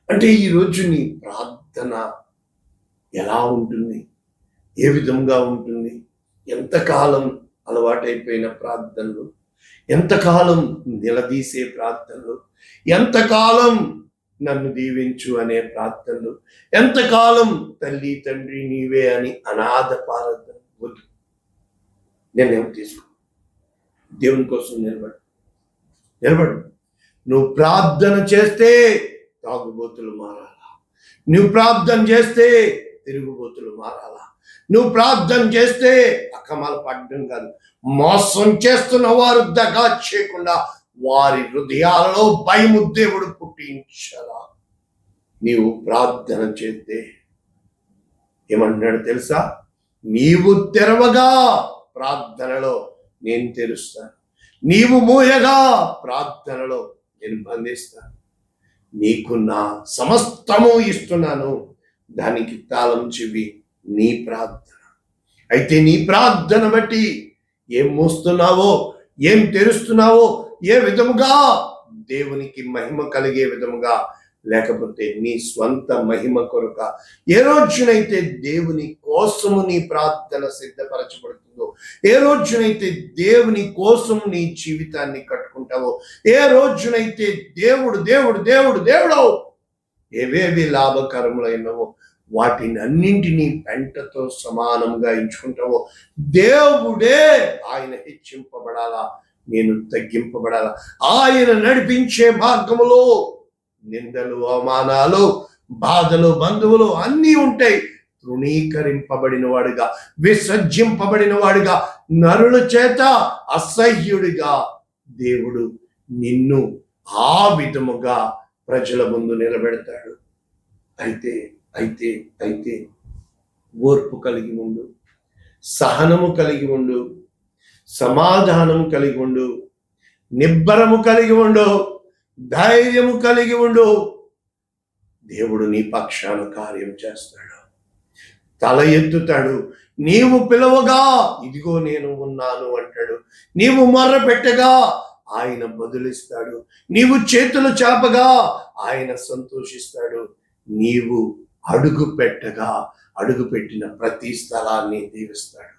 అంటే ఈరోజు నీ ప్రార్థన ఎలా ఉంటుంది? ఏ విధంగా ఉంటుంది? ఎంతకాలం అలవాటైపోయిన ప్రార్థనలు, ఎంతకాలం నిలదీసే ప్రార్థనలు, ఎంతకాలం నన్ను దీవించు అనే ప్రార్థనలు, ఎంతకాలం తల్లి తండ్రి నీవే అని అనాథ ప్రార్థన. వద్దు, నిర్ణయం తీసుకో. దేవుని కోసం నిలబడు. నువ్వు ప్రార్థన చేస్తే తాగుబోతులు మారాలా, నువ్వు ప్రార్థన చేస్తే తిరుగుబోతులు మారాలా, నువ్వు ప్రార్థన చేస్తే అకమాలు పడడం కాదు, మోసం చేస్తున్న వారు దగా చేయకుండా వారి హృదయాలలో భయము దేవుడు పుట్టించాలా. నీవు ప్రార్థన చేస్తే ఏమంటున్నాడు తెలుసా? నీవు తెరవగా ప్రార్థనలో నేను తెరుస్తాను, నీవు మూయగా ప్రార్థనలో నేను బంధిస్తాను. నీకు నా సమస్తము ఇస్తున్నాను, దానికి తాళం చెవి నీ ప్రార్థన. అయితే నీ ప్రార్థన బట్టి ఏం మోస్తున్నావో, ఏం తెరుస్తున్నావో, ఏ విధముగా దేవునికి మహిమ కలిగే విధముగా, లేకపోతే నీ స్వంత మహిమ కొరక ఏ రోజునైతే దేవుని కోసము నీ ప్రార్థన సిద్ధపరచబడుతుందో, ఏ రోజునైతే దేవుని కోసం నీ జీవితాన్ని కట్టుకుంటావో, ఏ రోజునైతే దేవుడు దేవుడు దేవుడు దేవుడు ఏవేవి లాభకరములైనవో వాటిని అన్నింటినీ పెంటతో సమానంగా ఎంచుకుంటావో, దేవుడే ఆయన హెచ్చింపబడాలా, నేను తగ్గింపబడాలా. ఆయన నడిపించే మార్గములో నిందలు, అవమానాలు, బాధలు, బంధువులు అన్నీ ఉంటాయి. తృణీకరింపబడిన వాడిగా, విసర్జింపబడిన వాడిగా, నరుల చేత అసహ్యుడిగా దేవుడు నిన్ను ఆ విధముగా ప్రజల ముందు నిలబెడతాడు. అయితే అయితే అయితే ఓర్పు కలిగి ఉండు, సహనము కలిగి ఉండు, సమాధానము కలిగి ఉండు, నిబ్బరము కలిగి ఉండు, ధైర్యము కలిగి ఉండు. దేవుడు నీ పక్షాన కార్యం చేస్తాడు, తల ఎత్తుతాడు. నీవు పిలవగా ఇదిగో నేను ఉన్నాను అంటాడు. నీవు మొర్ర పెట్టగా ఆయన బదులిస్తాడు. నీవు చేతులు చాపగా ఆయన సంతోషిస్తాడు. నీవు అడుగు పెట్టగా అడుగు పెట్టిన ప్రతి స్థలాన్ని దీవిస్తాడు.